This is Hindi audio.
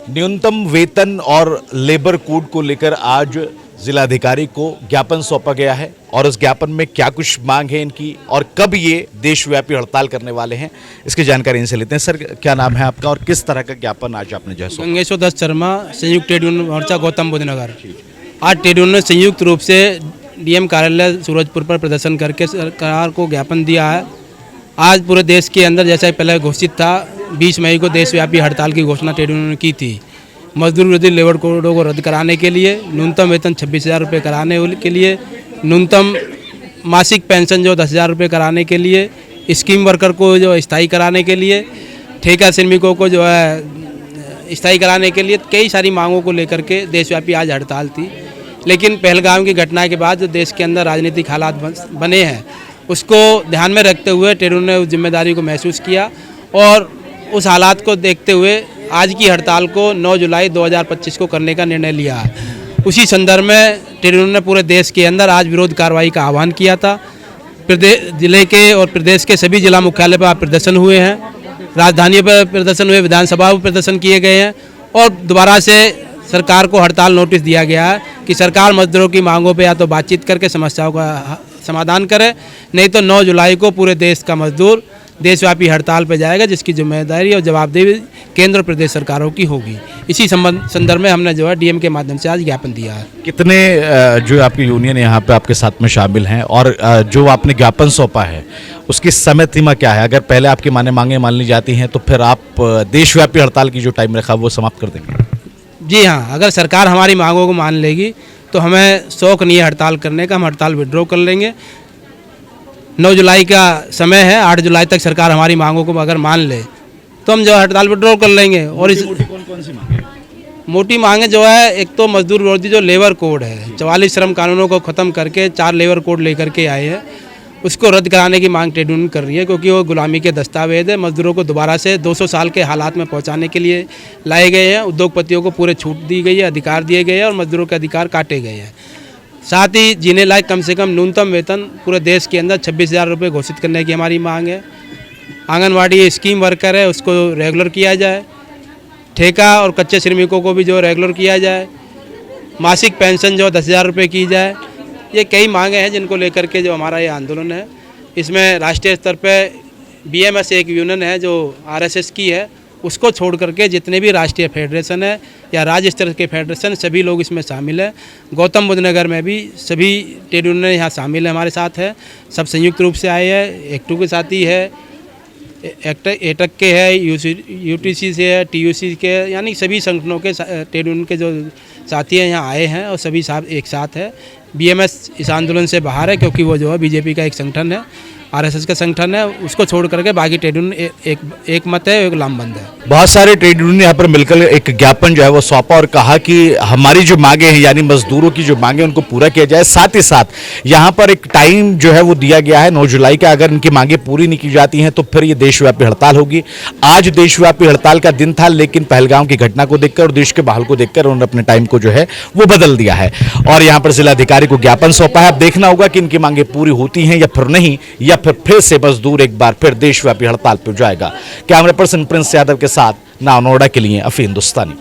न्यूनतम वेतन और लेबर कोड को लेकर आज जिलाधिकारी को ज्ञापन सौंपा गया है और उस ज्ञापन में क्या कुछ मांग है इनकी और कब ये देशव्यापी हड़ताल करने वाले हैं, इसकी जानकारी इनसे लेते हैं। सर, क्या नाम है आपका और किस तरह का ज्ञापन आज आपने जो है सौंपा? गंगेश्वर दत्त शर्मा, संयुक्त ट्रेड यूनियन मोर्चा गौतम बुद्ध नगर। आज ट्रेड यूनियन ने संयुक्त रूप से डीएम कार्यालय सूरजपुर पर प्रदर्शन करके सरकार को ज्ञापन दिया है। आज पूरे देश के अंदर जैसा पहले घोषित था 20 मई को देशव्यापी हड़ताल की घोषणा ट्रेड यूनियन ने की थी। मजदूर विरोधी लेबर कोडों को रद्द कराने के लिए, न्यूनतम वेतन 26,000 रुपये कराने के लिए, न्यूनतम मासिक पेंशन जो 10,000 रुपये कराने के लिए, स्कीम वर्कर को जो स्थायी कराने के लिए, ठेका श्रमिकों को जो है स्थायी कराने के लिए कई सारी मांगों को लेकर के देशव्यापी आज हड़ताल थी। लेकिन पहलगाम की घटना के बाद जो देश के अंदर राजनीतिक हालात बने हैं उसको ध्यान में रखते हुए ट्रेड यूनियन ने उस जिम्मेदारी को महसूस किया और उस हालात को देखते हुए आज की हड़ताल को 9 जुलाई 2025 को करने का निर्णय लिया है। उसी संदर्भ में ट्रेड यूनियन ने पूरे देश के अंदर आज विरोध कार्रवाई का आह्वान किया था। जिले के और प्रदेश के सभी जिला मुख्यालय पर प्रदर्शन हुए हैं, राजधानी पर प्रदर्शन हुए, विधानसभा में प्रदर्शन किए गए हैं और दोबारा से सरकार को हड़ताल नोटिस दिया गया है कि सरकार मजदूरों की मांगों पर या तो बातचीत करके समस्याओं का समाधान करे, नहीं तो 9 जुलाई को पूरे देश का मजदूर देशव्यापी हड़ताल पर जाएगा, जिसकी जिम्मेदारी और जवाबदेही केंद्र और प्रदेश सरकारों की होगी। इसी संदर्भ में हमने जो है डीएम के माध्यम से आज ज्ञापन दिया है। कितने जो आपकी यूनियन यहाँ पे आपके साथ में शामिल हैं और जो आपने ज्ञापन सौंपा है उसकी समय सीमा क्या है? अगर पहले आपकी मांगे मान ली जाती हैं तो फिर आप देशव्यापी हड़ताल की जो टाइम रखा वो समाप्त कर देंगे? जी हाँ, अगर सरकार हमारी मांगों को मान लेगी तो हमें शौक नहीं है हड़ताल करने का, हम हड़ताल विड्रॉ कर लेंगे। 9 जुलाई का समय है, 8 जुलाई तक सरकार हमारी मांगों को अगर मान ले तो हम जो हड़ताल विड्रॉ कर लेंगे। और इस कौन सी मांगे? मोटी मांगे जो है, एक तो मजदूर विरोधी जो लेबर कोड है, 44 श्रम कानूनों को ख़त्म करके 4 लेबर कोड लेकर के आए हैं, उसको रद्द कराने की मांग ट्रेड यूनियन कर रही है क्योंकि वो गुलामी के दस्तावेज है। मजदूरों को दोबारा से 200 साल के हालात में पहुंचाने के लिए लाए गए हैं। उद्योगपतियों को पूरे छूट दी गई है, अधिकार दिए गए हैं और मजदूरों के अधिकार काटे गए हैं। साथ ही जीने लायक कम से कम न्यूनतम वेतन पूरे देश के अंदर 26,000 रुपये घोषित करने की हमारी मांग है। आंगनवाड़ी स्कीम वर्कर है उसको रेगुलर किया जाए, ठेका और कच्चे श्रमिकों को भी जो रेगुलर किया जाए, मासिक पेंशन जो 10,000 रुपये की जाए। ये कई मांगे हैं जिनको लेकर के जो हमारा ये आंदोलन है। इसमें राष्ट्रीय स्तर पे बीएमएस एक यूनियन है जो आरएसएस की है, उसको छोड़ करके जितने भी राष्ट्रीय फेडरेशन है या राज्य स्तर के फेडरेशन सभी लोग इसमें शामिल है। गौतम बुद्ध नगर में भी सभी ट्रेड यूनियन यहाँ शामिल है, हमारे साथ है। सब संयुक्त रूप से आए हैं। एक्टू के साथी है, एटक के है, यूटीसी से है, टीयूसी के, यानी सभी संगठनों के ट्रेड यूनियन के जो साथी हैं यहाँ आए हैं और सभी साथ एक साथ है। बीएमएस इस आंदोलन से बाहर है क्योंकि वो जो है बीजेपी का एक संगठन है, आरएसएस का संगठन है। उसको छोड़ करके बाकी ट्रेड यूनियन एक मत है, एक लामबंद है। बहुत सारे ट्रेड यूनियन यहाँ पर मिलकर एक ज्ञापन जो है वो सौंपा और कहा कि हमारी जो मांगे हैं यानी मजदूरों की जो मांगे उनको पूरा किया जाए। साथ ही साथ यहाँ पर एक टाइम जो है वो दिया गया है 9 जुलाई का, अगर इनकी मांगे पूरी नहीं की जाती हैं तो फिर ये देशव्यापी हड़ताल होगी। आज देशव्यापी हड़ताल का दिन था लेकिन पहलगाम की घटना को देखकर और देश के माहौल को देखकर उन्होंने अपने टाइम को जो है वो बदल दिया है और यहाँ पर जिलाधिकारी को ज्ञापन सौंपा है। अब देखना होगा कि इनकी मांगे पूरी होती हैं या फिर नहीं, या फिर से मजदूर एक बार फिर देशव्यापी हड़ताल पर जाएगा। कैमरा पर्सन प्रिंस यादव के साथ नाव नोएडा के लिए अफी हिंदुस्तानी।